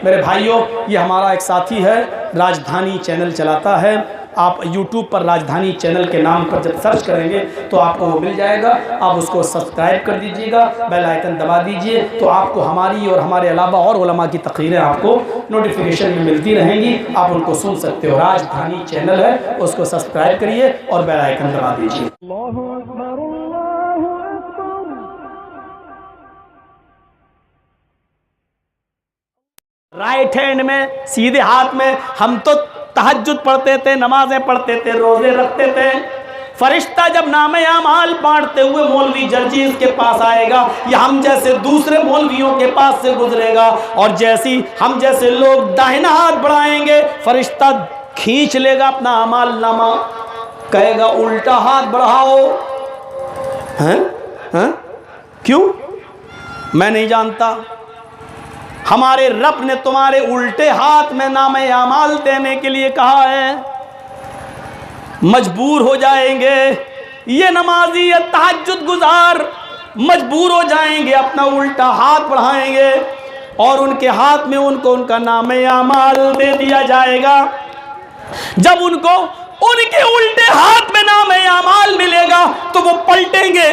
मेरे भाइयों, ये हमारा एक साथी है, राजधानी चैनल चलाता है। आप YouTube पर राजधानी चैनल के नाम पर जब सर्च करेंगे तो आपको वो मिल जाएगा। आप उसको सब्सक्राइब कर दीजिएगा, बेल आइकन दबा दीजिए, तो आपको हमारी और हमारे अलावा और उलमा की तकरीरें आपको नोटिफिकेशन में मिलती रहेंगी। आप उनको सुन सकते हो। राजधानी चैनल है, उसको सब्सक्राइब करिए और बेल आइकन दबा दीजिए। राइट हैंड में, सीधे हाथ में हम तो तहज्जुद पढ़ते थे, नमाजें पढ़ते थे, रोजे रखते थे। फरिश्ता जब नामे अमाल बांटते हुए मौलवी जर्जीज के पास आएगा या हम जैसे दूसरे मौलवियों के पास से गुजरेगा, और जैसी हम जैसे लोग दाहिना हाथ बढ़ाएंगे, फरिश्ता खींच लेगा अपना अमाल नामा, कहेगा उल्टा हाथ बढ़ाओ। हैं? क्यों? मैं नहीं जानता। हमारे रब ने तुम्हारे उल्टे हाथ में नामे अमाल देने के लिए कहा है। मजबूर हो जाएंगे ये नमाजी, ये तहज्जुद गुजार मजबूर हो जाएंगे, अपना उल्टा हाथ बढ़ाएंगे और उनके हाथ में उनको उनका नामे अमाल दे दिया जाएगा। जब उनको उनके उल्टे हाथ में नामे अमाल मिलेगा तो वो पलटेंगे,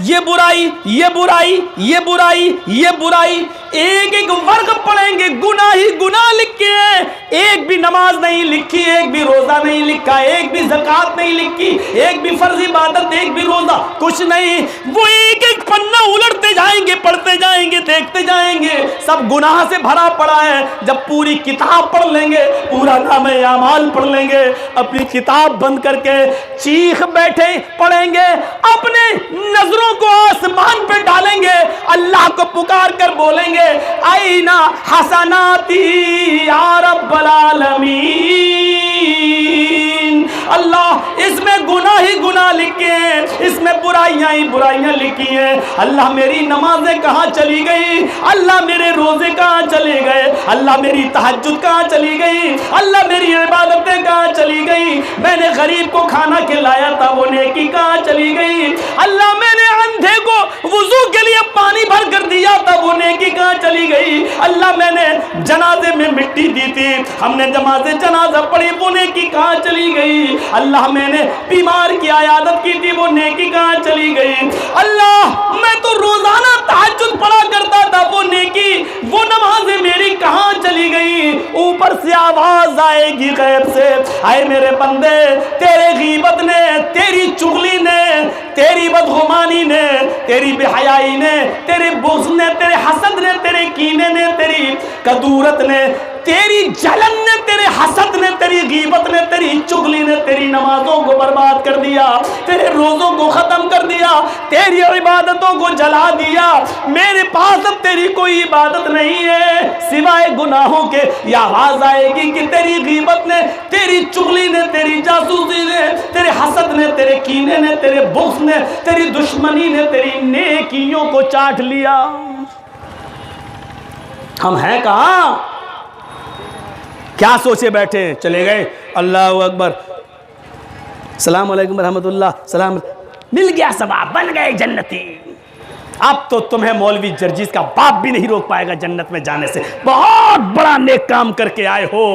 ये बुराई, ये बुराई, ये बुराई, ये बुराई, एक एक वर्ग पढ़ेंगे, गुनाह ही गुनाह लिखे हैं। एक भी नमाज नहीं लिखी, एक भी रोजा नहीं लिखा, एक भी ज़कात नहीं लिखी, एक भी फर्ज इबादत, एक भी रोजा, कुछ नहीं। वो एक एक पन्ना उलटते जाएंगे, पढ़ते जाएंगे, देखते जाएंगे, सब गुनाह से भरा पड़ा है। जब पूरी किताब पढ़ लेंगे, पूरा नामे अमाल पढ़ लेंगे, अपनी किताब बंद करके चीख बैठे पढ़ेंगे, अपने नजरों को आसमान पे डालेंगे, अल्लाह को पुकार कर बोलेंगे आईना हसनाती या रब्बल आलमीन। अल्लाह इसमें गुनाह ही गुनाह लिखे हैं, इसमें बुराइयां ही बुराइयां लिखी हैं। अल्लाह मेरी नमाजें कहाँ चली गई, अल्लाह मेरे रोजे कहाँ चले गए, अल्लाह मेरी तहज्जुद कहाँ चली गई, अल्लाह मेरी इबादतें कहाँ चली गई, मैंने गरीब को खाना खिलाया था वो नेकी कहाँ चली गई, अल्लाह मैंने अंधे को वुजू के लिए पानी भर कर दिया था वो नेकी कहाँ चली गई, अल्लाह मैंने जनाजे में मिट्टी दी थी, हमने नमाज़े जनाजा पढ़ी वो नेकी कहाँ चली गई, अल्लाह मैंने बीमार की आयादत की थी वो नेकी कहाँ चली गई, अल्लाह मैं तो रोजाना तहज्जुद पढ़ा करता था वो नेकी, वो नमाज़ें मेरी कहाँ चली गई। ऊपर से आवाज आएगी गैब से, आए मेरे बंदे, तेरे गीबत ने, तेरी चुगली ने, तेरी बदगुमानी ने, तेरी बेहयाई ने, तेरे बुग़्ज़ ने, तेरे हसद ने, तेरे कीने ने, तेरी कदूरत ने, तेरी जलन ने, तेरे हसद ने, तेरी गीबत ने, तेरी चुगली ने तेरी नमाजों को बर्बाद कर दिया, तेरे रोज़ों को ख़त्म कर दिया, तेरी इबादतों को जला दिया। मेरे पास अब तेरी कोई इबादत नहीं है सिवाय गुनाहों के। यह आवाज़ आएगी कि तेरी गीबत ने, तेरी चुगली ने, तेरी जासूसी ने, तेरे हसद ने, तेरे कीने ने, तेरे बुग़्ज़ ने, तेरी दुश्मनी ने तेरी नेकियों को चाट लिया। हम हैं कहाँ? क्या सोचे बैठे हैं? चले गए, अल्लाह अकबर, सलाम अलैकुम रहमतुल्लाह, सलाम, मिल गया सवाब, बन गए जन्नती। अब तो तुम्हें मौलवी जर्जीज का बाप भी नहीं रोक पाएगा जन्नत में जाने से। बहुत बड़ा नेक काम करके आए हो,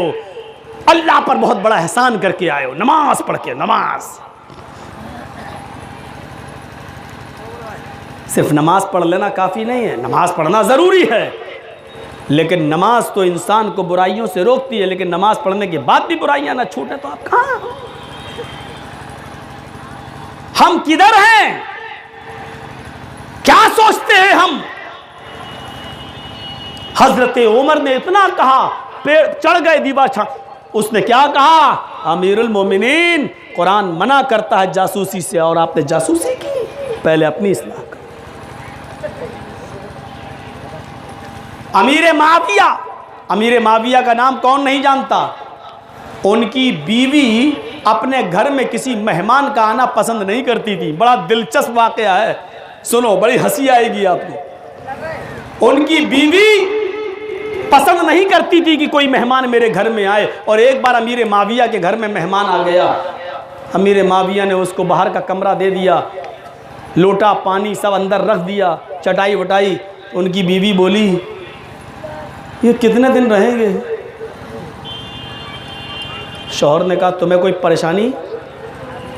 अल्लाह पर बहुत बड़ा एहसान करके आए हो, नमाज पढ़ के। नमाज सिर्फ नमाज पढ़ लेना काफ़ी नहीं है, नमाज पढ़ना ज़रूरी है, लेकिन नमाज तो इंसान को बुराइयों से रोकती है। लेकिन नमाज पढ़ने के बाद भी बुराइयां ना छूटे तो आप कहां? हम किधर हैं? क्या सोचते हैं हम? हजरत उमर ने इतना कहा, पेड़ चढ़ गए दीवार छा, उसने क्या कहा? अमीरुल मोमिनीन, कुरान मना करता है जासूसी से और आपने जासूसी की, पहले अपनी इस्लाह। अमीर माविया, अमीर माविया का नाम कौन नहीं जानता? उनकी बीवी अपने घर में किसी मेहमान का आना पसंद नहीं करती थी। बड़ा दिलचस्प वाकया है, सुनो, बड़ी हंसी आएगी आपको। उनकी बीवी पसंद नहीं करती थी कि कोई मेहमान मेरे घर में आए, और एक बार अमीर माविया के घर में मेहमान आ गया। अमीर माविया ने उसको बाहर का कमरा दे दिया, लोटा पानी सब अंदर रख दिया, चटाई वटाई। उनकी बीवी बोली, ये कितने दिन रहेंगे? शौहर ने कहा तुम्हें कोई परेशानी?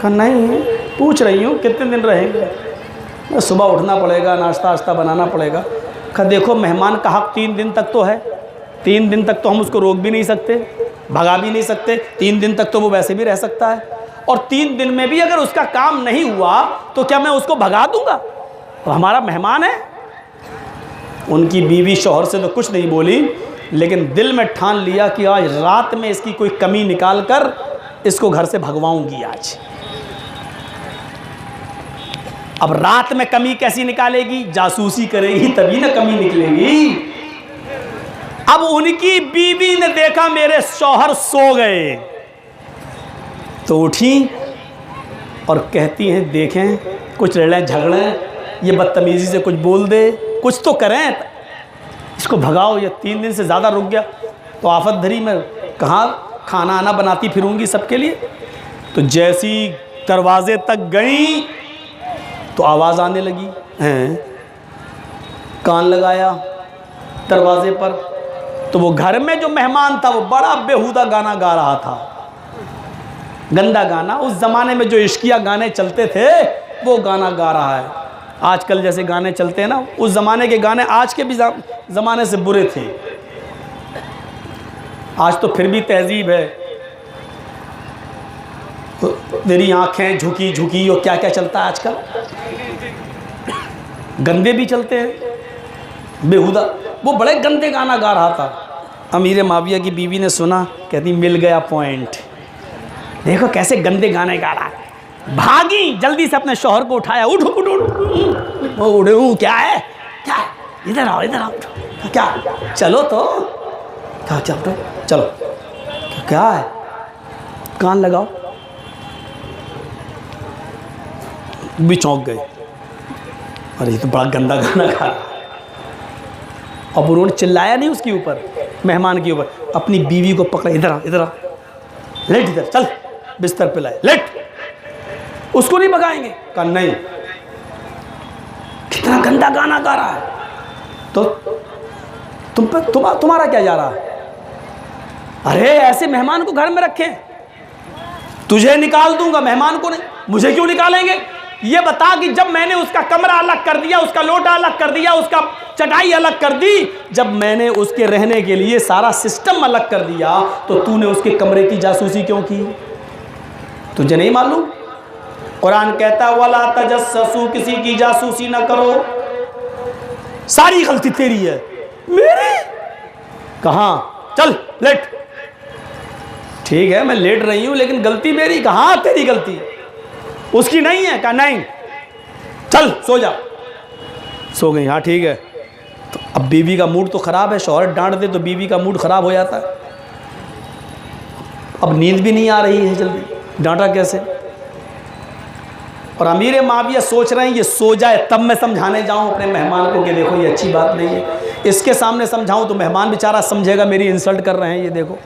कहा नहीं, पूछ रही हूँ कितने दिन रहेंगे? सुबह उठना पड़ेगा, नाश्ता वाश्ता बनाना पड़ेगा। कहा देखो मेहमान का हक 3 दिन तक तो है, 3 दिन तक तो हम उसको रोक भी नहीं सकते, भगा भी नहीं सकते। 3 दिन तक तो वो वैसे भी रह सकता है, और 3 दिन में भी अगर उसका काम नहीं हुआ तो क्या मैं उसको भगा दूंगा? तो हमारा मेहमान है। उनकी बीवी शौहर से तो कुछ नहीं बोली, लेकिन दिल में ठान लिया कि आज रात में इसकी कोई कमी निकाल कर इसको घर से भगवाऊंगी आज। अब रात में कमी कैसी निकालेगी? जासूसी करेगी तभी ना कमी निकलेगी। अब उनकी बीवी ने देखा मेरे शौहर सो गए, तो उठी और कहती हैं देखें कुछ लड़े झगड़े, ये बदतमीजी से कुछ बोल दे, कुछ तो करें, इसको भगाओ, ये 3 दिन से ज़्यादा रुक गया तो आफत धरी, मैं कहाँ खाना आना बनाती फिरूंगी सबके लिए। तो जैसी दरवाजे तक गई तो आवाज़ आने लगी, हैं कान लगाया दरवाजे पर, तो वो घर में जो मेहमान था वो बड़ा बेहुदा गाना गा रहा था, गंदा गाना। उस ज़माने में जो इश्किया गाने चलते थे वो गाना गा रहा है। आजकल जैसे गाने चलते हैं ना, उस ज़माने के गाने आज के भी ज़माने से बुरे थे। आज तो फिर भी तहजीब है, तेरी आँखें झुकी झुकी और क्या क्या चलता है आजकल, गंदे भी चलते हैं बेहुदा। वो बड़े गंदे गाना गा रहा था। अमीर माविया की बीवी ने सुना, कहती मिल गया पॉइंट, देखो कैसे गंदे गाने गा रहा है। भागी जल्दी से अपने शौहर को उठाया, उठ उठ उठ। वो उड़े हूँ, क्या है क्या है, इधर आओ इधर आओ, क्या चलो तो क्या चलते चलो, क्या है, कान लगाओ। भी चौंक गए, अरे ये तो बड़ा गंदा गाना गा रहा। अब उन्होंने चिल्लाया नहीं उसके ऊपर, मेहमान के ऊपर, अपनी बीवी को पकड़ा, इधर आ इधर आ, लेट इधर, चल बिस्तर पे लाए, लेट। उसको नहीं भगाएंगे? कहा नहीं, कितना गंदा गाना गा रहा है, तो तुम पे तुम्हारा क्या जा रहा है? अरे ऐसे मेहमान को घर में रखें, तुझे निकाल दूंगा, मेहमान को नहीं। मुझे क्यों निकालेंगे? ये बता कि जब मैंने उसका कमरा अलग कर दिया, उसका लोटा अलग कर दिया, उसका चटाई अलग कर दी, जब मैंने उसके रहने के लिए सारा सिस्टम अलग कर दिया, तो तूने उसके कमरे की जासूसी क्यों की? तुझे नहीं मालूम? कुरान कहता है वला तजस्ससू, किसी की जासूसी ना करो। सारी गलती तेरी है। मेरी? कहाँ? चल लेट। ठीक है मैं लेट रही हूं, लेकिन गलती मेरी। कहाँ तेरी गलती? उसकी नहीं है? कहा नहीं, चल सो जा। सो गई, हाँ ठीक है। तो अब बीवी का मूड तो ख़राब है, शौहर डांट दे तो बीवी का मूड ख़राब हो जाता है। अब नींद भी नहीं आ रही है जल्दी, डांटा कैसे? और अमीर माविया सोच रहे हैं ये सो जाए तब मैं समझाने जाऊं अपने मेहमान को कि देखो ये अच्छी बात नहीं है, इसके सामने समझाऊं तो मेहमान बेचारा समझेगा मेरी इंसल्ट कर रहे हैं ये देखो,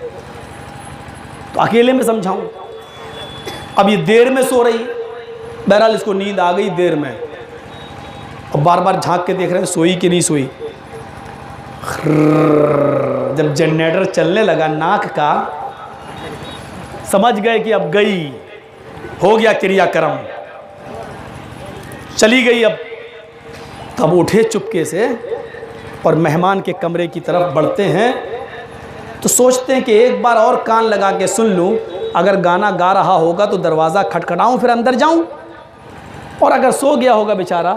तो अकेले में समझाऊं। अब ये देर में सो रही, बहरहाल इसको नींद आ गई देर में, और बार बार झांक के देख रहे हैं सोई कि नहीं सोई। जब जनरेटर चलने लगा नाक का, समझ गए कि अब गई, हो गया क्रियाक्रम, चली गई। अब तब उठे चुपके से और मेहमान के कमरे की तरफ बढ़ते हैं, तो सोचते हैं कि एक बार और कान लगा के सुन लूं, अगर गाना गा रहा होगा तो दरवाज़ा खटखटाऊं फिर अंदर जाऊं, और अगर सो गया होगा बेचारा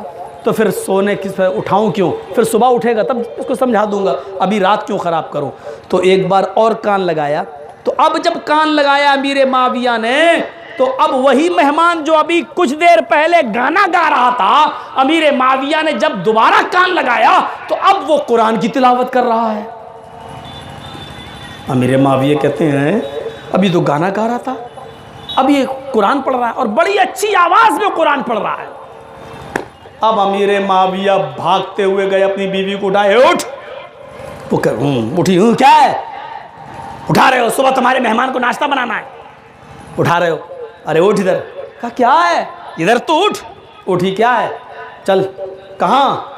तो फिर सोने किस उठाऊं क्यों, फिर सुबह उठेगा तब उसको समझा दूंगा, अभी रात क्यों ख़राब करूं। तो एक बार और कान लगाया, तो अब जब कान लगाया अमीर माविया ने, तो अब वही मेहमान जो अभी कुछ देर पहले गाना गा रहा था, अमीर माविया ने जब दोबारा कान लगाया तो अब वो कुरान की तिलावत कर रहा है। अमीर माविया कहते हैं अभी तो गाना गा रहा था, अब ये कुरान पढ़ रहा है और बड़ी अच्छी आवाज में कुरान पढ़ रहा है। अब अमीर माविया भागते हुए गए, अपनी बीवी को उठाए, उठ। वो कर उठी, क्या है? उठा रहे हो? सुबह तुम्हारे मेहमान को नाश्ता बनाना है, उठा रहे हो? अरे उठ इधर। कहा क्या है? इधर तो उठ। उठी, क्या है? चल। कहाँ?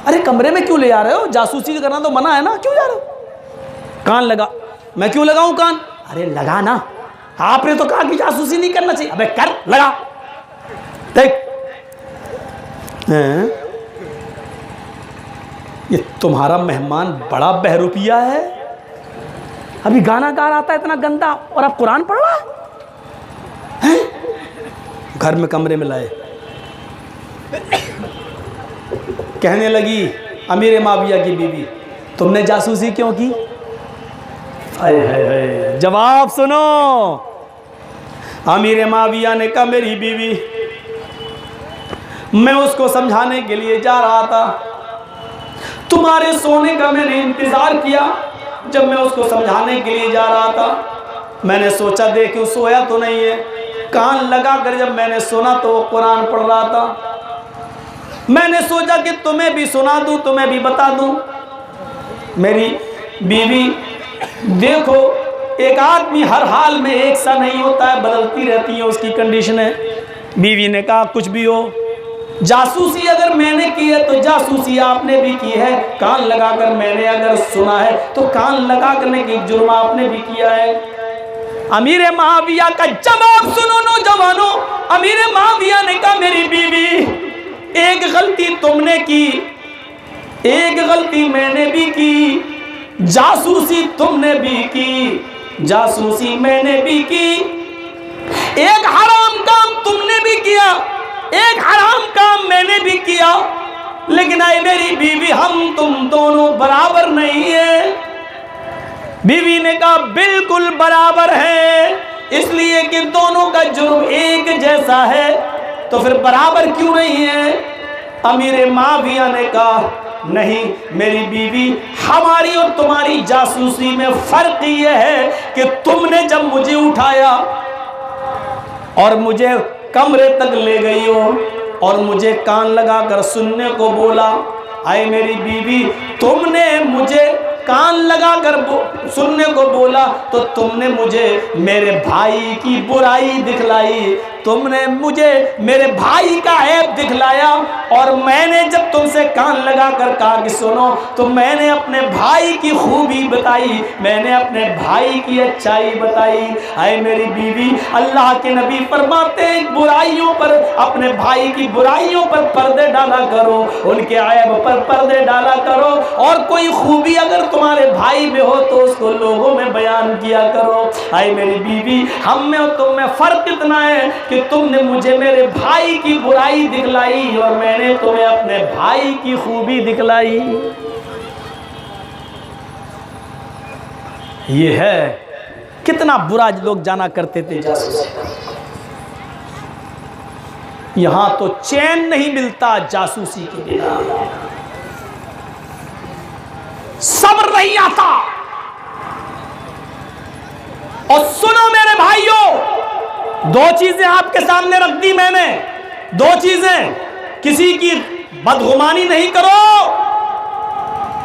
अरे कमरे में क्यों ले आ रहे हो, जासूसी करना तो मना है ना, क्यों जा रहे हो? कान लगा। मैं क्यों लगाऊं कान? अरे लगा ना, आपने तो कहा कि जासूसी नहीं करना चाहिए। अबे कर, लगा। देख ये तुम्हारा मेहमान बड़ा बहरूपिया है, अभी गाना गा रहा था इतना गंदा, और अब कुरान पढ़ रहा है? घर में कमरे में लाए, कहने लगी अमीर माविया की बीवी, तुमने जासूसी क्यों की? हाय हाय हाय, जवाब सुनो। अमीर माविया ने कहा मेरी बीवी, मैं उसको समझाने के लिए जा रहा था, तुम्हारे सोने का मैंने इंतजार किया। जब मैं उसको समझाने के लिए जा रहा था, मैंने सोचा देखूं सोया तो नहीं है। कान लगा कर जब मैंने सुना तो वो कुरान पढ़ रहा था। मैंने सोचा कि तुम्हें भी सुना दूं, तुम्हें भी बता दूं। मेरी बीवी, देखो एक आदमी हर हाल में एक सा नहीं होता है, बदलती रहती है उसकी कंडीशनें। बीवी ने कहा कुछ भी हो, जासूसी अगर मैंने की है तो जासूसी आपने भी की है, कान लगाकर मैंने अगर सुना है तो कान लगा करने की जुर्म आपने भी किया है। अमीर माविया का जवाब सुनो नौजवानों। अमीर माविया ने कहा मेरी बीवी, एक गलती तुमने की, एक गलती मैंने भी की, जासूसी तुमने भी की, जासूसी मैंने भी की, एक हराम काम तुमने भी किया, एक हराम काम मैंने भी किया, लेकिन आई मेरी बीवी हम तुम दोनों बराबर नहीं है। बीवी ने कहा बिल्कुल बराबर है, इसलिए कि दोनों का जुर्म एक जैसा है, तो फिर बराबर क्यों नहीं है? अमीर माविया ने कहा नहीं मेरी बीवी, हमारी और तुम्हारी जासूसी में फर्क यह है कि तुमने जब मुझे उठाया और मुझे कमरे तक ले गई हो और मुझे कान लगाकर सुनने को बोला, आए मेरी बीवी, तुमने मुझे कान लगाकर सुनने को बोला तो तुमने मुझे मेरे भाई की बुराई दिखलाई, तुमने मुझे मेरे भाई का ऐब दिखलाया, और मैंने जब तुमसे कान लगाकर कहा कि सुनो तो मैंने अपने भाई की खूबी बताई, मैंने अपने भाई की अच्छाई बताई। आए मेरी बीवी, अल्लाह के नबी फरमाते हैं बुराइयों पर, अपने भाई की बुराइयों पर पर्दे डाला करो, उनके ऐब पर पर्दे डाला करो, और कोई खूबी अगर तुम्हारे भाई में हो तो उसको लोगों में बयान किया करो। आए मेरी बीवी, हम में और तुम में फर्क इतना है कि तुमने मुझे मेरे भाई की बुराई दिखलाई और मैंने तुम्हें अपने भाई की खूबी दिखलाई। ये है कितना बुरा लोग जाना करते थे जासूसी। यहां तो चैन नहीं मिलता जासूसी के बिना, सब्र नहीं आता। और सुनो मेरे भाइयों, दो चीजें आपके सामने रख दी मैंने, दो चीजें, किसी की बदगुमानी नहीं करो,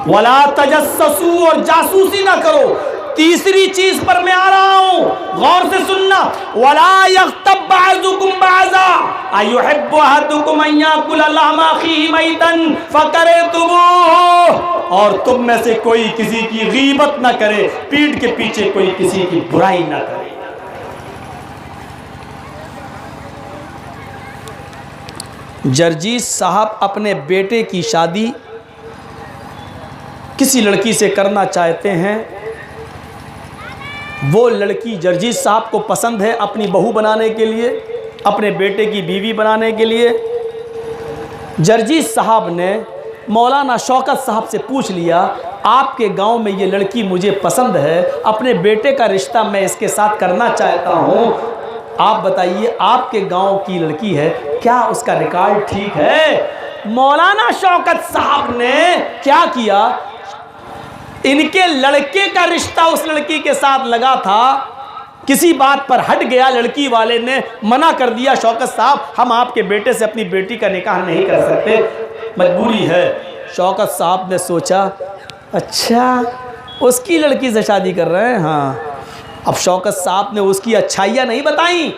वला तजस्ससू, और जासूसी ना करो। तीसरी चीज पर मैं आ रहा हूं, गौर से सुनना, वला यग़्तब बअज़ुकुम बअज़ा अयुहिब्बु अहदुकुम अन याकुला लहमा अख़ीहि मैतन फ़करिहतुमूहु, और तुम में से कोई किसी की गीबत ना करे, पीठ के पीछे कोई किसी की बुराई ना करे। जर्जीस साहब अपने बेटे की शादी किसी लड़की से करना चाहते हैं, वो लड़की जर्जीस साहब को पसंद है अपनी बहू बनाने के लिए, अपने बेटे की बीवी बनाने के लिए। जर्जीस साहब ने मौलाना शौकत साहब से पूछ लिया, आपके गांव में ये लड़की मुझे पसंद है, अपने बेटे का रिश्ता मैं इसके साथ करना चाहता हूँ, आप बताइए आपके गांव की लड़की है, क्या उसका रिकॉर्ड ठीक है? मौलाना शौकत साहब ने क्या किया, इनके लड़के का रिश्ता उस लड़की के साथ लगा था, किसी बात पर हट गया, लड़की वाले ने मना कर दिया, शौकत साहब हम आपके बेटे से अपनी बेटी का निकाह नहीं कर सकते, मजबूरी है। शौकत साहब ने सोचा अच्छा उसकी लड़की से शादी कर रहे हैं, हाँ। अब शौकत साहब ने उसकी अच्छाइयाँ नहीं बताई,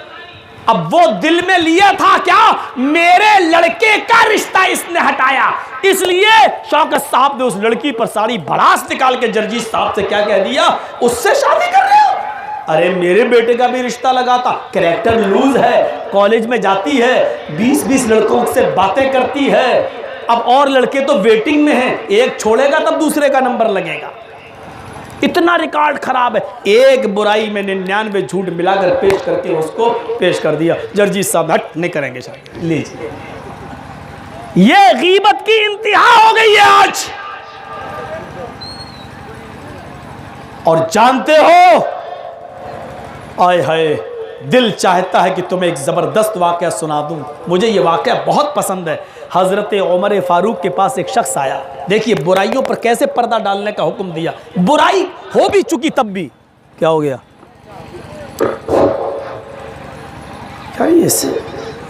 अब वो दिल में लिया था क्या, मेरे लड़के का रिश्ता इसने हटाया, इसलिए शौकत साहब ने उस लड़की पर सारी भड़ास निकाल के जर्जीस साहब से क्या कह दिया, उससे शादी कर रहे हो? अरे मेरे बेटे का भी रिश्ता लगा था, कैरेक्टर लूज है, कॉलेज में जाती है, 20-20 लड़कों से बातें करती है, अब और लड़के तो वेटिंग में हैं, एक छोड़ेगा तब दूसरे का नंबर लगेगा। इतना रिकॉर्ड खराब है, एक बुराई में 99 झूठ मिलाकर पेश करके उसको पेश कर दिया। जर्जीस साहब हट नहीं करेंगे शादी। लीजिए, ये गीबत की इंतहा हो गई है आज। और जानते हो, आए हाय, दिल चाहता है कि तुम्हें एक ज़बरदस्त वाक़या सुना दूं। मुझे ये वाक़या बहुत पसंद है। हज़रत उमर फ़ारूक के पास एक शख्स आया, देखिए बुराइयों पर कैसे पर्दा डालने का हुक्म दिया। बुराई हो भी चुकी तब भी क्या हो गया, क्या ये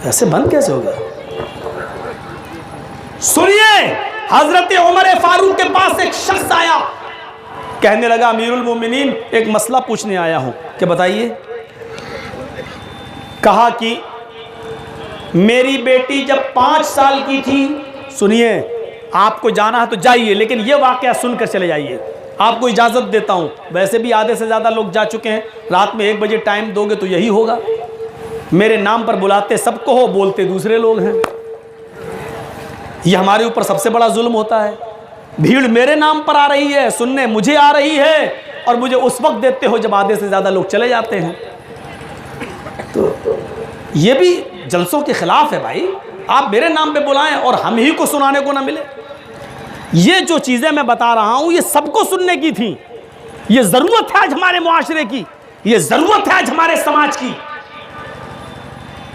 ऐसे बंद कैसे हो गया? सुनिए, हज़रत उमर फ़ारूक के पास एक शख्स आया, कहने लगा अमीरुल मोमिनीन एक मसला पूछने आया हूं। कि बताइए। कहा कि मेरी बेटी जब 5 साल की थी, सुनिए आपको जाना है तो जाइए, लेकिन यह वाकया सुनकर चले जाइए, आपको इजाज़त देता हूं। वैसे भी आधे से ज़्यादा लोग जा चुके हैं, रात में 1 बजे टाइम दोगे तो यही होगा। मेरे नाम पर बुलाते सबको हो, बोलते दूसरे लोग हैं। यह हमारे ऊपर सबसे बड़ा जुल्म होता है। भीड़ मेरे नाम पर आ रही है, सुनने मुझे आ रही है, और मुझे उस वक्त देते हो जब आधे से ज़्यादा लोग चले जाते हैं। तो ये भी जलसों के खिलाफ है भाई। आप मेरे नाम पे बुलाएं और हम ही को सुनाने को ना मिले। ये जो चीज़ें मैं बता रहा हूँ ये सबको सुनने की थी। ये ज़रूरत है आज हमारे मुआशरे की, ये ज़रूरत है आज हमारे समाज की।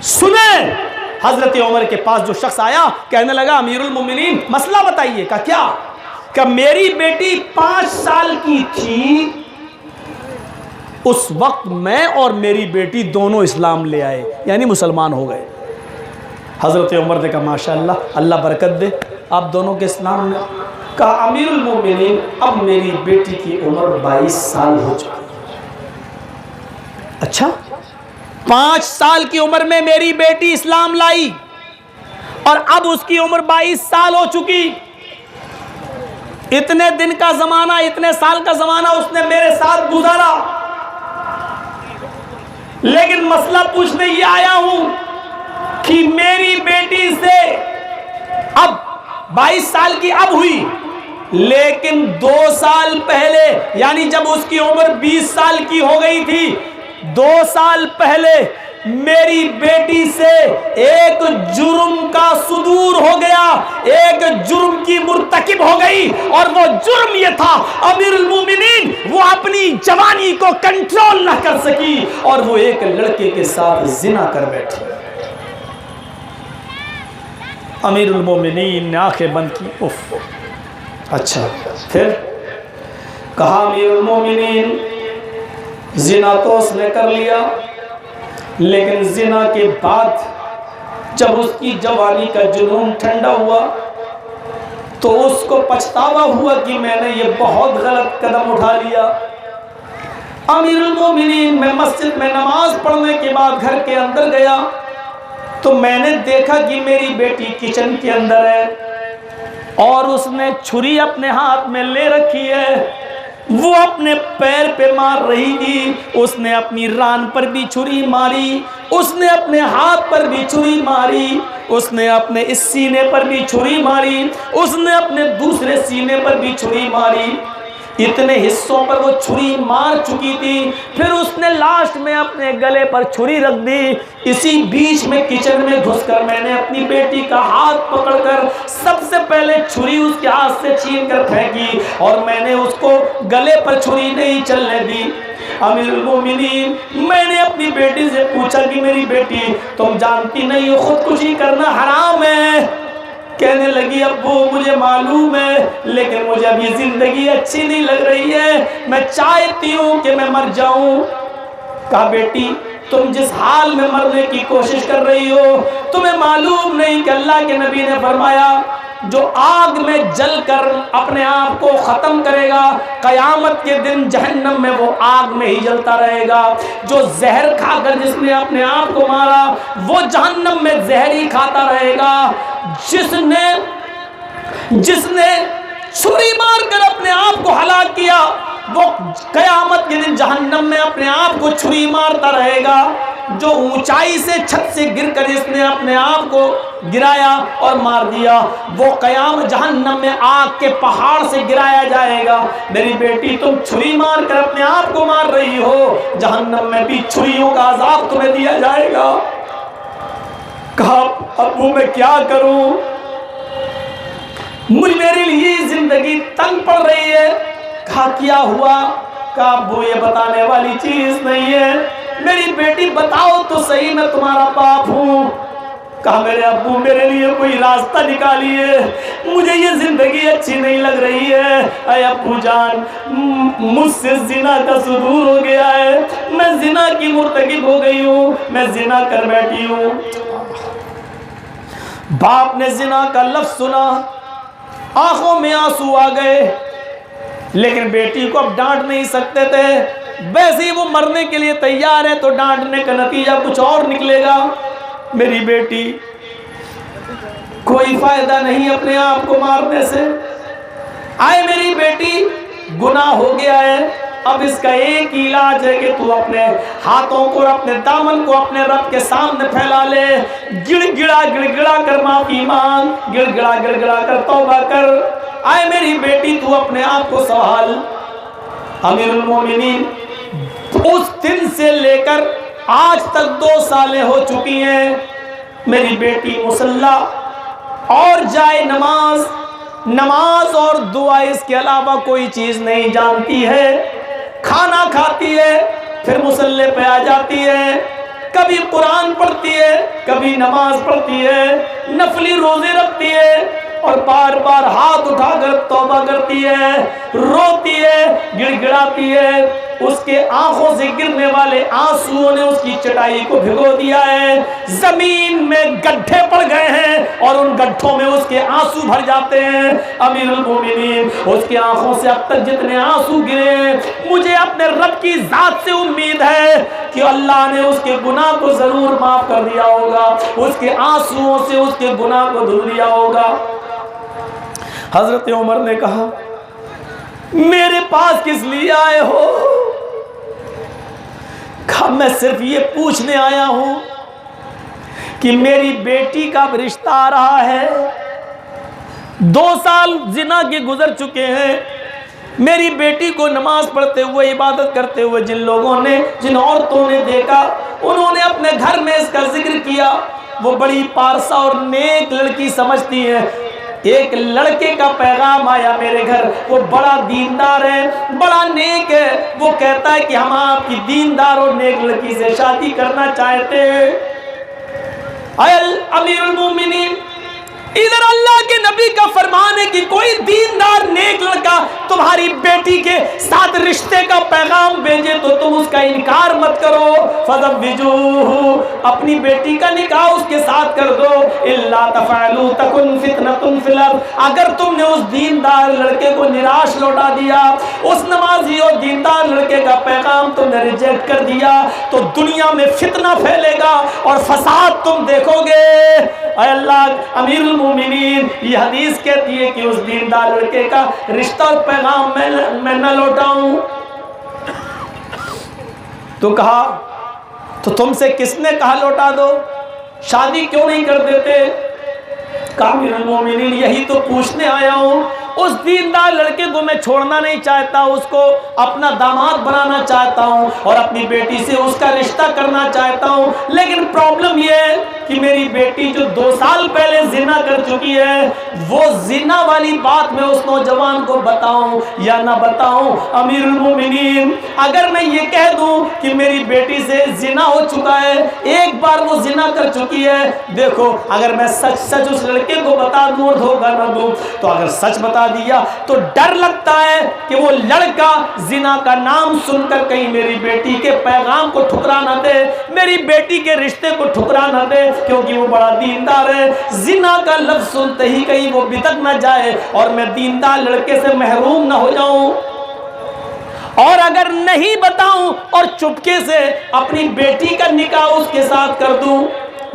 सुने, हज़रत उमर के पास जो शख्स आया, कहने लगा अमीरुल मोमिनीन मसला बताइए। का क्या? कि मेरी बेटी 5 साल की थी, उस वक्त मैं और मेरी बेटी दोनों इस्लाम ले आए, यानी मुसलमान हो गए। हज़रत उमर ने कहा माशाअल्लाह, अल्लाह बरकत दे आप दोनों के इस्लाम में। कहा अमीरुल मोमिनीन अब मेरी बेटी की उम्र 22 साल हो चुकी। अच्छा, 5 साल की उम्र में मेरी बेटी इस्लाम लाई और अब उसकी उम्र 22 साल हो चुकी। इतने दिन का जमाना, इतने साल का जमाना उसने मेरे साथ गुजारा, लेकिन मसला पूछने ये आया हूं कि मेरी बेटी से अब 22 साल की अब हुई, लेकिन 2 साल पहले, यानी जब उसकी उम्र 20 साल की हो गई थी, 2 साल पहले मेरी बेटी से एक जुर्म का सुदूर हो गया, एक जुर्म की मुर्तकिब हो गई। और वो जुर्म ये था अमीरुल मोमिनीन, वो अपनी जवानी को कंट्रोल ना कर सकी और वो एक लड़के के साथ जिना कर बैठी। अमीरुल मोमिनीन ने आंखें बंद की। उफ, अच्छा, फिर कहा अमीरुल मोमिनीन जिना तो उसने कर लिया, लेकिन जिना के बाद जब उसकी जवानी का जुनून ठंडा हुआ तो उसको पछतावा हुआ कि मैंने ये बहुत गलत कदम उठा लिया। अमीरुल मोमिनीन, मैं मस्जिद में नमाज पढ़ने के बाद घर के अंदर गया तो मैंने देखा कि मेरी बेटी किचन के अंदर है और उसने छुरी अपने हाथ में ले रखी है। वो अपने पैर पे मार रही थी, उसने अपनी रान पर भी छुरी मारी, उसने अपने हाथ पर भी छुरी मारी, उसने अपने इस सीने पर भी छुरी मारी, उसने अपने दूसरे सीने पर भी छुरी मारी। इतने हिस्सों पर वो छुरी मार चुकी थी। फिर उसने लास्ट में अपने गले पर छुरी रख दी। इसी बीच में किचन में घुसकर मैंने अपनी बेटी का हाथ पकड़कर सबसे पहले छुरी उसके हाथ से छीन कर फेंकी और मैंने उसको गले पर छुरी नहीं चलने दी। अमीरुल मोमिनीन, मैंने अपनी बेटी से पूछा कि मेरी बेटी, तुम जानती नहीं हो खुदकुशी करना हराम है? कहने लगी अब्बू मुझे मालूम है, लेकिन मुझे अभी जिंदगी अच्छी नहीं लग रही है, मैं चाहती हूँ कि मैं मर जाऊं। कहा बेटी, तुम जिस हाल में मरने की कोशिश कर रही हो, तुम्हें मालूम नहीं कि अल्लाह के नबी ने फरमाया जो आग में जलकर अपने आप को खत्म करेगा, कयामत के दिन जहन्नम में वो आग में ही जलता रहेगा। जो जहर खाकर जिसने अपने आप को मारा वो जहन्नम में जहर ही खाता रहेगा। जिसने जिसने छुरी मारकर अपने आप को हलाक किया वो कयामत के दिन जहन्नम में अपने आप को छुरी मारता रहेगा। जो ऊंचाई से छत से गिरकर इसने अपने आप को गिराया और मार दिया वो कयामत जहन्नम में आग के पहाड़ से गिराया जाएगा। मेरी बेटी तुम छुरी मारकर अपने आप को मार रही हो, जहन्नम में भी छुरियों का अजाब तुम्हें दिया जाएगा। कहा अब्बू मैं क्या करूं, मुझे मेरे लिए जिंदगी तंग पड़ रही है। कहा क्या हुआ? कहा अब्बू ये बताने वाली चीज नहीं है, मेरी बेटी बताओ तो सही मैं तुम्हारा बाप हूं। कहा मेरे अब्बू मेरे लिए कोई रास्ता निकालिए, मुझे ये जिंदगी अच्छी नहीं लग रही है। अरे अब्बू जान मुझसे जिना का सुदूर हो गया है, मैं जिना की मुर्तकिब हो गई हूँ, मैं जिना कर बैठी हूँ। बाप ने जिना का लफ्ज सुना, आंखों में आंसू आ गए, लेकिन बेटी को अब डांट नहीं सकते थे। वैसे ही वो मरने के लिए तैयार है तो डांटने का नतीजा कुछ और निकलेगा। मेरी बेटी कोई फायदा नहीं अपने आप को मारने से। आए मेरी बेटी गुनाह हो गया है, अब इसका एक ही इलाज है कि तू अपने हाथों को अपने दामन को अपने रब के सामने फैला ले, गिड़गिड़ा कर माफी मांग, गिड़गिड़ा कर तौबा कर। आए मेरी बेटी तू अपने आप को संभाल। अमीरुल मोमिनीन उस दिन से लेकर आज तक 2 सालें हो चुकी हैं। मेरी बेटी मुसल्ला और जाए नमाज और दुआ इसके अलावा कोई चीज नहीं जानती है। खाना खाती है फिर मुसल्ले पे आ जाती है, कभी कुरान पढ़ती है कभी नमाज पढ़ती है, नफली रोजे रखती है और बार बार हाथ उठाकर तौबा करती है, रोती है, गिड़गिड़ाती है। उसके आंखों से गिरने वाले आंसुओं ने उसकी चटाई को भिगो दिया है। जमीन में गड्ढे पड़ गए हैं और उन गड्ढों में उसके आंसू भर जाते हैं। अमीरुल मोमिनीन उसकी आंखों से अब तक जितने आंसू गिरे, मुझे अपने रब की जात से उम्मीद है कि अल्लाह ने उसके गुनाह को जरूर माफ कर दिया होगा, उसके आंसुओं से उसके गुनाह को धुल दिया होगा। हजरत उमर ने कहा मेरे पास किस लिए आए हो? कहा मैं सिर्फ ये पूछने आया हूं कि मेरी बेटी का रिश्ता आ रहा है। 2 साल जिना के गुजर चुके हैं। मेरी बेटी को नमाज पढ़ते हुए इबादत करते हुए जिन औरतों ने देखा, उन्होंने अपने घर में इसका जिक्र किया। वो बड़ी पारसा और नेक लड़की समझती है। एक लड़के का पैगाम आया मेरे घर, वो बड़ा दीनदार है, बड़ा नेक है। वो कहता है कि हम आपकी दीनदार और नेक लड़की से शादी करना चाहते हैं। अमीरुल मोमिनीन इधर अल्लाह के नबी का फरमान है कि कोई दीनदार नेक लड़का तुम्हारी बेटी के साथ रिश्ते का पैगाम भेजे तो तुम उसका इनकार मत करो। फज़व्विजूहु अपनी बेटी का निकाह उसके साथ कर दो। इल्ला तफ़अलू तकुन फितनतुन फिल अर्द अगर तुमने उस दीनदार लड़के को निराश लौटा दिया, उस नमाजी और दीनदार लड़के का पैगाम तुमने रिजेक्ट कर दिया तो दुनिया में फितना फैलेगा और फसाद तुम देखोगे। अल्लाह अमीरुल मोमिनीन ये हदीस कहती है कि उस दीनदार लड़के का रिश्ता और पैगाम मैं न लौटाऊं। तो कहा तो तुमसे किसने कहा लौटा दो, शादी क्यों नहीं कर देते? कहा अमीरुल मोमिनीन यही तो पूछने आया हूं। उस दीनदार लड़के को मैं छोड़ना नहीं चाहता, उसको अपना दामाद बनाना चाहता हूं और अपनी बेटी से उसका रिश्ता करना चाहता हूं। लेकिन प्रॉब्लम यह है कि मेरी बेटी जो 2 साल पहले जिना कर चुकी है, वो जिना वाली बात मैं उस नौजवान को बताऊं या ना बताऊं? अमीरुल मोमिनीन अगर मैं ये कह दूं कि मेरी बेटी से जिना हो चुका है, एक बार वो जिना कर चुकी है, देखो अगर मैं सच सच उस लड़के को बता दूं और धोखा न दूं, तो अगर सच बता दिया तो डर लगता है कि वो लड़का जिना का नाम सुनकर कहीं मेरी बेटी के पैगाम को ठुकरा न दे, मेरी बेटी के रिश्ते को ठुकरा न दे, क्योंकि वो बड़ा दीनदार है। जिना का लफ्ज सुनते ही कहीं वो बितक न जाए और मैं दीनदार लड़के से महरूम न हो जाऊं। और अगर नहीं बताऊं और चुपके से अपनी बेटी का निकाह उसके साथ कर दूं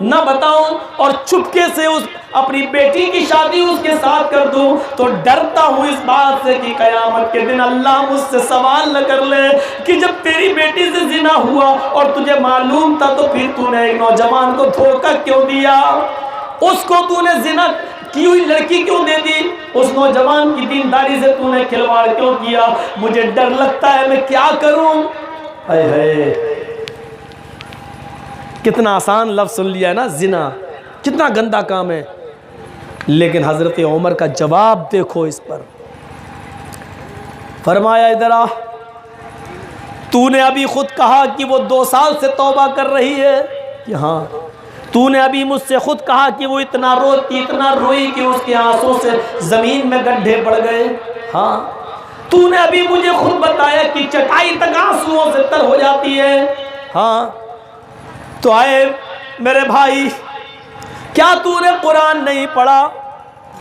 ना बताऊं और चुपके से उस अपनी बेटी की शादी उसके साथ कर दूं, तो डरता हूं इस बात से कि कयामत के दिन अल्लाह मुझसे सवाल न कर ले कि जब तेरी बेटी से जिना हुआ और तुझे मालूम था तो फिर तूने एक नौजवान को धोखा क्यों दिया, उसको तूने जिना की हुई लड़की क्यों दे दी, उस नौजवान की दीनदारी से तूने खिलवाड़ क्यों किया, मुझे डर लगता है, मैं क्या करूं। हाय कितना आसान लफ्ज सुन लिया है ना, जिना कितना गंदा काम है, लेकिन हजरत उमर का जवाब देखो इस पर। फरमाया इधर आ, तूने अभी खुद कहा कि वो 2 साल से तौबा कर रही है कि हाँ, तूने अभी मुझसे खुद कहा कि वो इतना रोई कि उसके आंसू से जमीन में गड्ढे पड़ गए। हाँ, तूने अभी मुझे खुद बताया कि चटाई तक आंसुओं से तर हो जाती है। हाँ, तो आए मेरे भाई, क्या तूने कुरान नहीं पढ़ा?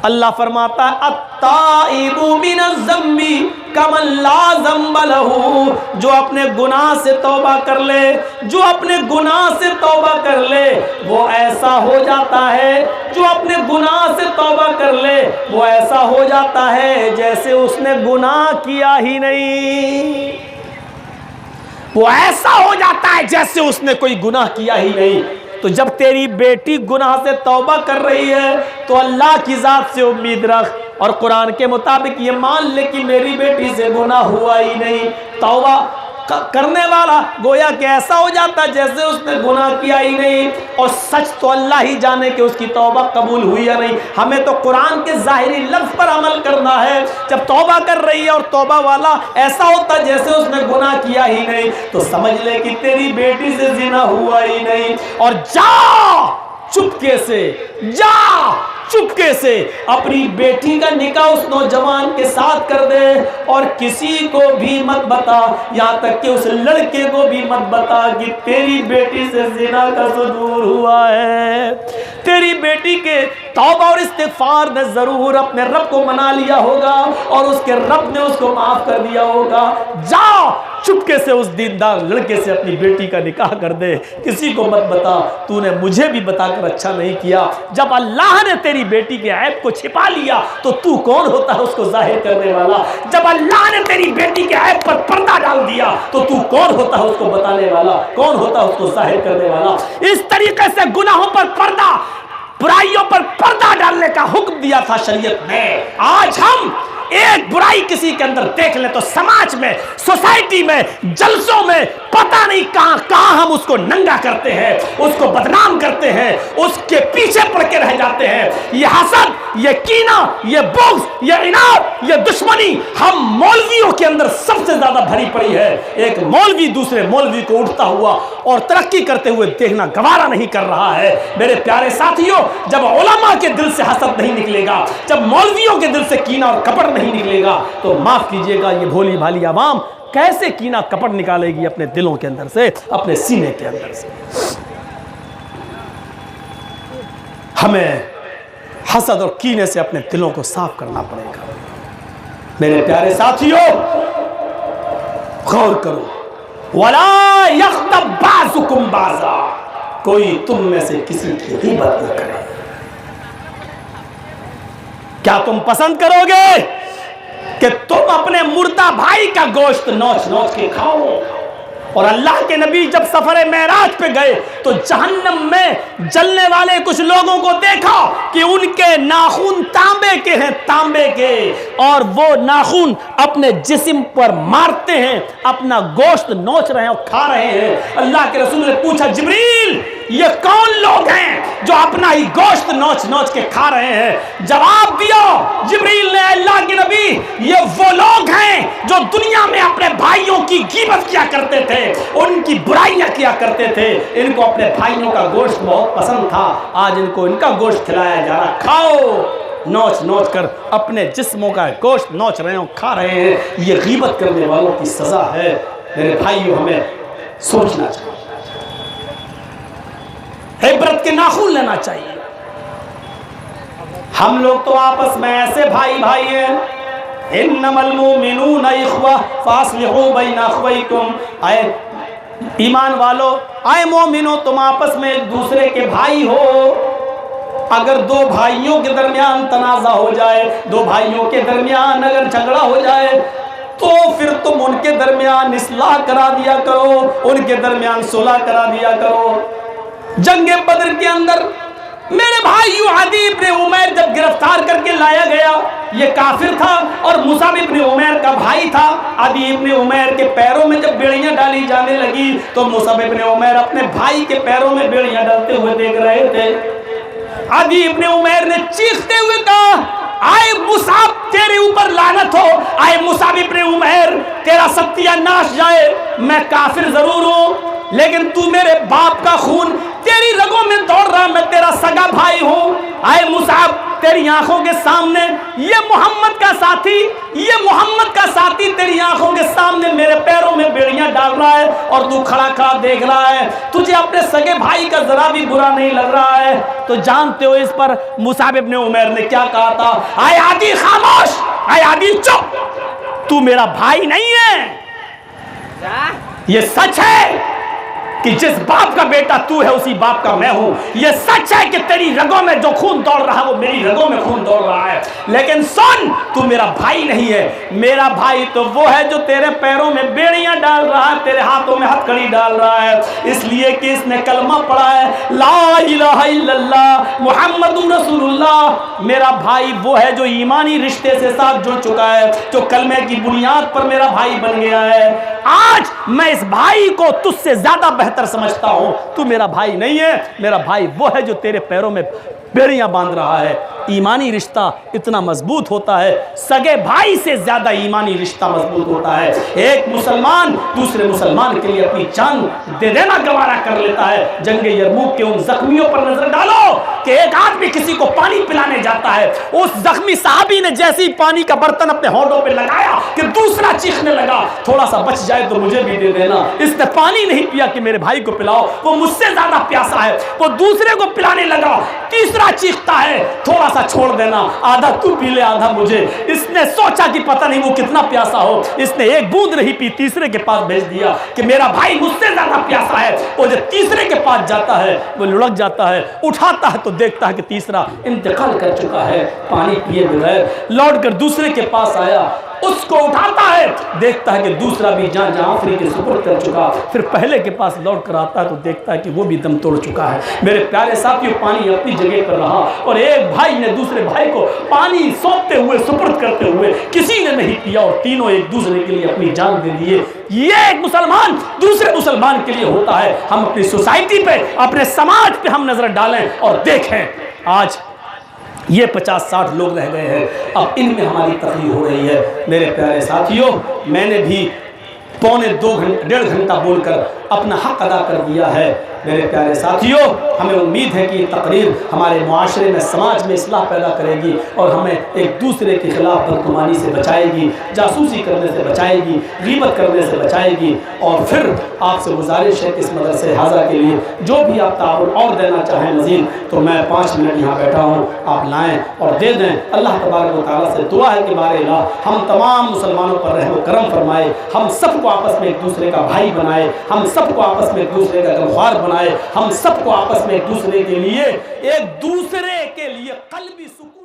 अल्लाह फरमाता है अत्ताइबु मिनज़्ज़म्बि कमन ला ज़म्ब लहू, जो अपने गुनाह से तौबा कर ले, जो अपने गुनाह से तौबा कर ले वो ऐसा हो जाता है, जो अपने गुनाह से तौबा कर ले वो ऐसा हो जाता है जैसे उसने गुनाह किया ही नहीं, वो ऐसा हो जाता है जैसे उसने कोई गुनाह किया ही नहीं। तो जब तेरी बेटी गुनाह से तौबा कर रही है तो अल्लाह की ज़ात से उम्मीद रख और कुरान के मुताबिक ये मान ले कि मेरी बेटी से गुनाह हुआ ही नहीं। तौबा करने वाला गोया कि ऐसा हो जाता जैसे उसने गुनाह किया ही नहीं, और सच तो अल्लाह ही जाने कि उसकी तौबा कबूल हुई या नहीं। हमें तो कुरान के ज़ाहिरी लफ्ज़ पर अमल करना है। जब तौबा कर रही है और तौबा वाला ऐसा होता जैसे उसने गुनाह किया ही नहीं, तो समझ ले कि तेरी बेटी से जिना हुआ ही नहीं। और जा चुपके से अपनी बेटी का निकाह उस नौजवान के साथ कर दे, और किसी को भी मत बता, यहाँ तक कि उस लड़के को भी मत बता कि तेरी बेटी से जिना का सुदूर हुआ है। तेरी बेटी के तौबा और इस्तिग़फ़ार ने ज़रूर अपने रब को मना लिया होगा और उसके रब ने उसको माफ़ कर दिया होगा। जा चुपके से उस दीनदार लड़के से अपनी बेटी का निकाह कर दे, किसी को मत बता। तूने मुझे भी बताकर अच्छा नहीं किया। जब अल्लाह ने तेरी बेटी के ऐब को छिपा लिया तो तू कौन होता है उसको जाहिर करने वाला? जब अल्लाह ने तेरी बेटी के ऐब पर पर्दा डाल दिया तो तू कौन होता है उसको बताने वाला? कौन होता है उसको जाहिर करने वाला? इस तरीके से गुनाहों पर पर्दा, बुराइयों पर पर्दा डालने का हुक्म दिया था शरीयत ने। आज हम एक बुराई किसी के अंदर देख ले तो समाज में, सोसाइटी में, जलसों में पता नहीं कहां हम उसको नंगा करते हैं, उसको बदनाम करते हैं, उसके पीछे पड़ के रह जाते हैं। ये हसद, ये कीना, ये बुग़्ज़, ये इनाद, ये दुश्मनी हम मौलवियों के अंदर सबसे ज्यादा भरी पड़ी है। एक मौलवी दूसरे मौलवी को उठता हुआ और तरक्की करते हुए देखना गवारा नहीं कर रहा है। मेरे प्यारे साथियों, जब उलमा के दिल से हसद नहीं निकलेगा, जब मौलवियों के दिल से कीना और कपट नहीं निकलेगा, तो माफ कीजिएगा ये भोली भाली आवाम कैसे कीना कपट निकालेगी अपने दिलों के अंदर से, अपने सीने के अंदर से। हमें हसद और कीने से अपने दिलों को साफ करना पड़ेगा। मेरे प्यारे साथियों, गौर करो, वला यग़्तब बाज़ुकुम बाज़ा, कोई तुम में से किसी की ग़ीबत न करे। क्या तुम पसंद करोगे कि तुम अपने मुर्दा भाई का गोश्त नोच नोच के खाओ? और अल्लाह के नबी जब सफर मेराज पे गए तो जहन्नम में जलने वाले कुछ लोगों को देखा कि उनके नाखून तांबे के हैं, तांबे के, और वो नाखून अपने जिस्म पर मारते हैं, अपना गोश्त नोच रहे हैं और खा रहे हैं। अल्लाह के रसूल ने पूछा, जिब्रील ये कौन लोग हैं जो अपना ही गोश्त नोच नोच के खा रहे हैं? जवाब दिया जिब्रील ने, अल्लाह के नबी, ये वो लोग हैं जो दुनिया में अपने भाइयों की ग़ीबत किया करते थे, उनकी बुराइयां किया करते थे, इनको अपने भाइयों का गोश्त बहुत पसंद था, आज इनको इनका गोश्त खिलाया जा रहा, खाओ। नोच नोच कर अपने जिस्मों का गोश्त नोच रहे हैं, खा रहे हैं। ये ग़ीबत करने वालों की सज़ा है। मेरे भाइयों, हमें सोचना चाहिए, इबरत के नाखून लेना चाहिए। हम लोग तो आपस में ऐसे भाई भाई हैं, इन्नमल मुमिनूना इख्वा फास्लिहू बैना अख्वैकुम। आए ईमान वालों, आए मोमिनो, तुम आपस में एक दूसरे के भाई हो। अगर दो भाइयों के दरमियान तनाज़ा हो जाए, दो भाइयों के दरमियान अगर झगड़ा हो जाए, तो फिर तुम उनके दरमियान इस्लाह करा दिया करो, उनके दरमियान सुलह करा दिया करो। जंगे बदर के अंदर मेरे भाई आदी इब्ने उमैर जब गिरफ्तार करके लाया गया, ये काफिर था और मुसाब इब्ने उमैर का भाई था। आदी इब्ने उमैर के पैरों में जब बेड़ियां डाली जाने लगी तो मुसाब इब्ने उमैर अपने भाई के पैरों में बेड़ियां डालते हुए देख रहे थे। आदी इब्ने उमैर ने चीखते हुए कहा, आए मुसाब, तेरे ऊपर लानत हो, आए मुसाब इब्ने उमैर, तेरा सत्यानाश जाए। मैं काफिर जरूर हूं, लेकिन तू मेरे बाप का खून तेरी रगों में दौड़ रहा, मैं तेरा सगा भाई हूं। आए मुसाब, तेरी आंखों के सामने ये मोहम्मद का साथी तेरी आंखों के सामने मेरे पैरों में बेड़ियां डाल रहा है और तू खड़ा खड़ा देख रहा है। तुझे अपने सगे भाई का जरा भी बुरा नहीं लग रहा है। तो जानते हो इस पर मुसाब इब्ने उमैर ने क्या कहा था? आए आदि खामोश, आए आदि चुप, तू मेरा भाई नहीं है। ये सच है कि जिस बाप का बेटा तू है उसी बाप का मैं हूं। यह सच है कि तेरी रगों में जो खून दौड़ रहा है वो मेरी रगों में खून दौड़ रहा है। लेकिन सुन, तू मेरा भाई नहीं है। मेरा भाई तो वो है जो तेरे पैरों में बेड़ियां डाल रहा है, तेरे हाथों में हथकड़ी डाल रहा है, इसलिए कि इसने कलमा पढ़ा है, ला इलाहा इल्लल्लाह मुहम्मदुर रसूलुल्लाह। मेरा भाई वो है जो ईमानी रिश्ते से साथ जुड़ चुका है, जो कलमे की बुनियाद पर मेरा भाई बन गया है। आज मैं इस भाई को तुझसे ज्यादा बेहतर समझता हूं। तू मेरा भाई नहीं है, मेरा भाई वो है जो तेरे पैरों में बेड़ियां बांध रहा है। ईमानी रिश्ता इतना मजबूत होता है, सगे भाई से ज्यादा ईमानी रिश्ता मजबूत होता है। एक मुसलमान दूसरे मुसलमान के लिए अपनी जान दे देना गवारा कर लेता है। जंगे यरमूक के उन जख्मियों पर नजर डालो कि एक आदमी किसी को पानी पिलाने जाता है, उस जख्मी साहबी ने जैसे ही पानी का बर्तन अपने होंठों पे लगाया कि दूसरा चीखने लगा, थोड़ा सा बच जाए तो मुझे भी दे देना। इसने पानी नहीं पिया कि मेरे भाई को पिलाओ, वो मुझसे ज्यादा प्यासा है, वो दूसरे को पिलाने लगा, तीसरा चीखता है, थोड़ा सा छोड़ देना, आधा तू पी ले आधा मुझे। इसने सोचा कि पता नहीं वो कितना प्यासा हो, इसने एक बूंद नहीं पी, तीसरे के पास भेज दिया कि मेरा भाई मुझसे ज्यादा प्यासा है। वो जब तीसरे के पास जाता है वो लुढ़क जाता है, उठाता है तो देखता है कि तीसरा इंतकाल कर चुका है पानी पिए बगैर। लौट कर दूसरे के पास आया, उसको उठाता है, देखता है कि दूसरा भी जान आखिरी के सुपुर्द कर चुका। फिर पहले के पास लौट कर आता है तो देखता है कि वो भी दम तोड़ चुका है। मेरे प्यारे साथियों, पानी अपनी जगह पर रहा और एक भाई ने दूसरे भाई को पानी सौंपते हुए, सुपुर्द करते हुए किसी ने नहीं पिया और तीनों एक दूसरे के लिए अपनी जान दे दिए। ये एक मुसलमान दूसरे मुसलमान के लिए होता है। हम अपनी सोसाइटी पे, अपने समाज पे हम नजर डालें और देखें, आज ये 50-60 लोग रह गए हैं, अब इनमें हमारी तकलीफ हो रही है। मेरे प्यारे साथियों, मैंने भी पौने 2-1.5 घंटा बोलकर अपना हक अदा कर दिया है। मेरे प्यारे साथियों, हमें उम्मीद है कि ये तकरीर हमारे मुआशरे में, समाज में इस्लाह पैदा करेगी और हमें एक दूसरे के खिलाफ बदगुमानी से बचाएगी, जासूसी करने से बचाएगी, गीबत करने से बचाएगी। और फिर आपसे गुजारिश है कि इस मदरसे हाज़ा के लिए जो भी आप ताउन और देना चाहें मज़ीद, तो मैं 5 मिनट यहाँ बैठा हूँ, आप लाएँ और दे दें। अल्लाह तबारक व तआला से दुआ है कि बारे अल्लाह हम तमाम मुसलमानों पर रहम करम फरमाए, हम सबको आपस में एक दूसरे का भाई बनाए, हम सबको आपस में एक दूसरे का गमख्वार बनाए, हम सबको आपस में एक दूसरे के लिए कल्बी सुकून